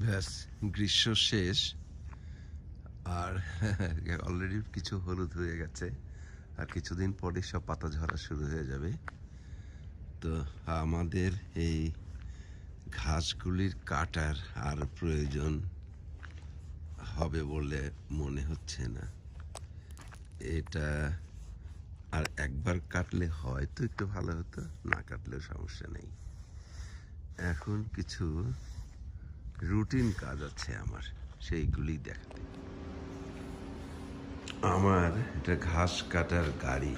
ব্যাস, গ্রীষ্ম শেষ আর অলরেডি কিছু হলুদ হয়ে গেছে, আর কিছুদিন পরে সব পাতা ঝরা শুরু হয়ে যাবে। তো আমাদের এই ঘাসগুলির কাটার আর প্রয়োজন হবে বলে মনে হচ্ছে না। এটা আর একবার কাটলে হয়তো একটু ভালো হতো, না কাটলেও সমস্যা নেই। এখন কিছু রুটিন কাজ আছে আমার, সেইগুলি দেখাতে। আমার এটা ঘাস কাটার গাড়ি।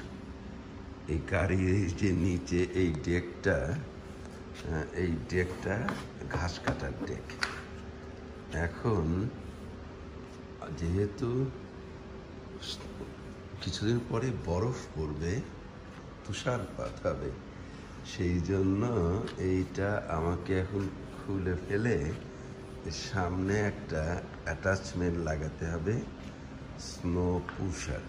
এই গাড়ির যে নিচে এই ডেকটা ঘাস কাটার ডেক। এখন যেহেতু কিছুদিন পরে বরফ পড়বে, তুষারপাত হবে, সেই জন্য এইটা আমাকে এখন খুলে ফেলে সামনে একটা অ্যাটাচমেন্ট লাগাতে হবে, স্নো পুশার।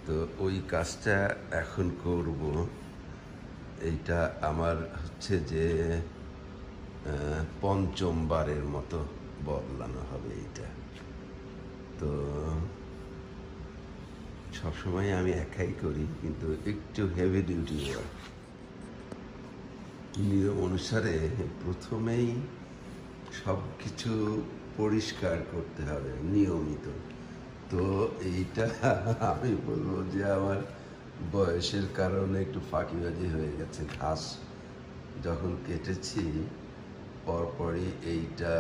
তো ওই কাজটা এখন করব। এইটা আমার হচ্ছে যে পঞ্চমবারের মতো বদলানো হবে এইটা। তো সবসময় আমি একাই করি, কিন্তু একটু হেভি ডিউটি ওয়ার্ক। নিয়ম অনুসারে প্রথমেই সব কিছু পরিষ্কার করতে হবে নিয়মিত। তো এইটা আমি বলবো যে আমার বয়সের কারণে একটু ফাঁকিবাজি হয়ে গেছে। ঘাস যখন কেটেছি পরপরই এইটা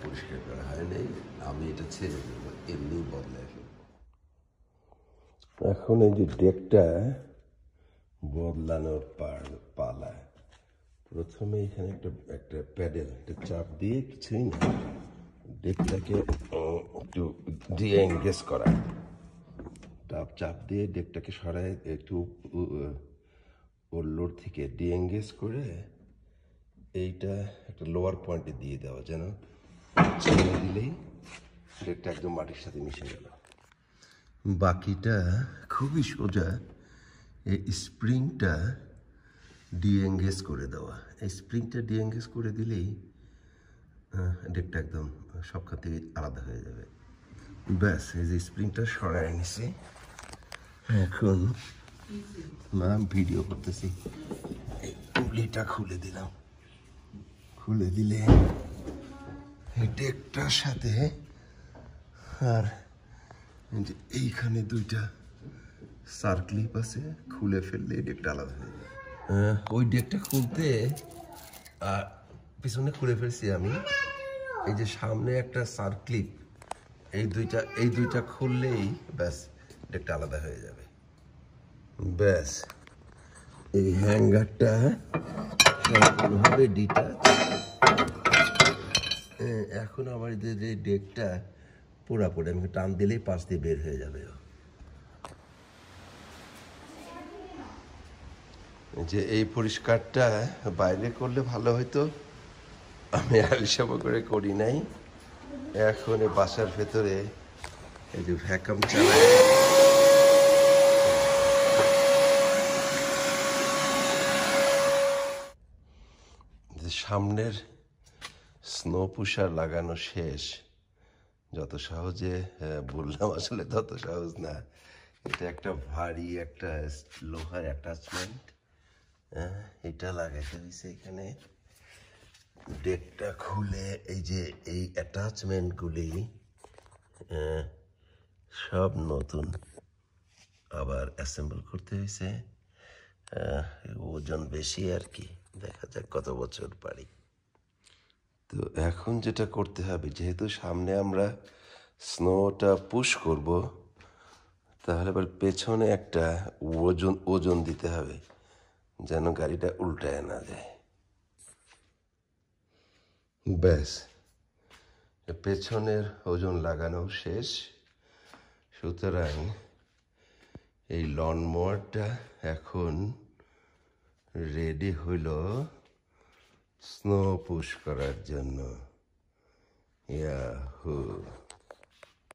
পরিষ্কার করা হয় নাই, আমি এটা ছেড়ে দেবো, এমনি বদলায় ফেলবো। এখন এই যে ডেকটা বদলানোর পালা। প্রথমে এখানে একটা প্যাডেল, একটা চাপ দিয়ে, কিছুই না, ডেকটাকে একটু দিয়ে এঙ্গেজ করা। চাপ দিয়ে ডেকটাকে সরায় একটু ওর লোড থেকে ডিএঙ্গেজ করে এইটা একটা লোয়ার পয়েন্টে দিয়ে দেওয়া, যেন ছেড়ে দিলেই ডেকটা একদম মাটির সাথে মিশে গেল। বাকিটা খুবই সোজা। এই স্প্রিংটা ডিএঙ্গেজ করে দেওয়া। এই স্প্রিংটা ডিএঙ্গেজ করে দিলেই ডেকটা একদম সবখান থেকে আলাদা হয়ে যাবে। ব্যাস, এই যে স্প্রিংটা সরাই নিছি। এখন না ভিডিও করতেছি, গুলিটা খুলে দিলাম। খুলে দিলে এই ডেকটার সাথে আর এইখানে দুইটা সার্ক্লিপ আছে, খুলে ফেললে এই ডেকটা আলাদা হয়ে যাবে। ওই ডেকটা খুলতে পিছনে খুলে ফেলছি আমি। এই যে সামনে একটা সার্ক্লিপ, এই দুইটা খুললেই ব্যাস ডেকটা আলাদা হয়ে যাবে। ব্যাস, এই হ্যাঙ্গারটা সম্পূর্ণভাবে ডিটাচ। এখন আমার যে ডেকটা পুরাপুরি আমি টান দিলেই পাশ দিয়ে বের হয়ে যাবে। যে এই পরিষ্কারটা বাইরে করলে ভালো হয়তো, আমি হিসাব করে করি নাই। এখন বাসার ভেতরে এই যে ভ্যাকাম চালায় সামনের স্নো পুশার লাগানো শেষ। যত সহজে বললাম, আসলে তত সহজ না। এটা একটা ভারী একটা লোহার অ্যাটাচমেন্ট, এটা লাগাইতে হয়েছে এখানে। ডেকটা খুলে এই যে এই অ্যাটাচমেন্টগুলি সব নতুন আবার অ্যাসেম্বল করতে হয়েছে। ওজন বেশি আর কি, দেখা যাক কত বছর পারি। তো এখন যেটা করতে হবে, যেহেতু সামনে আমরা স্নোটা পুশ করব, তাহলে এবার পেছনে একটা ওজন দিতে হবে, যেন গাড়িটা উল্টায় না যায়। ব্যাস, পেছনের ওজন লাগানো শেষ। সুতরাং এই লন মোয়ারটা এখন রেডি হইল স্নো পুশ করার জন্য। ইয়াহু।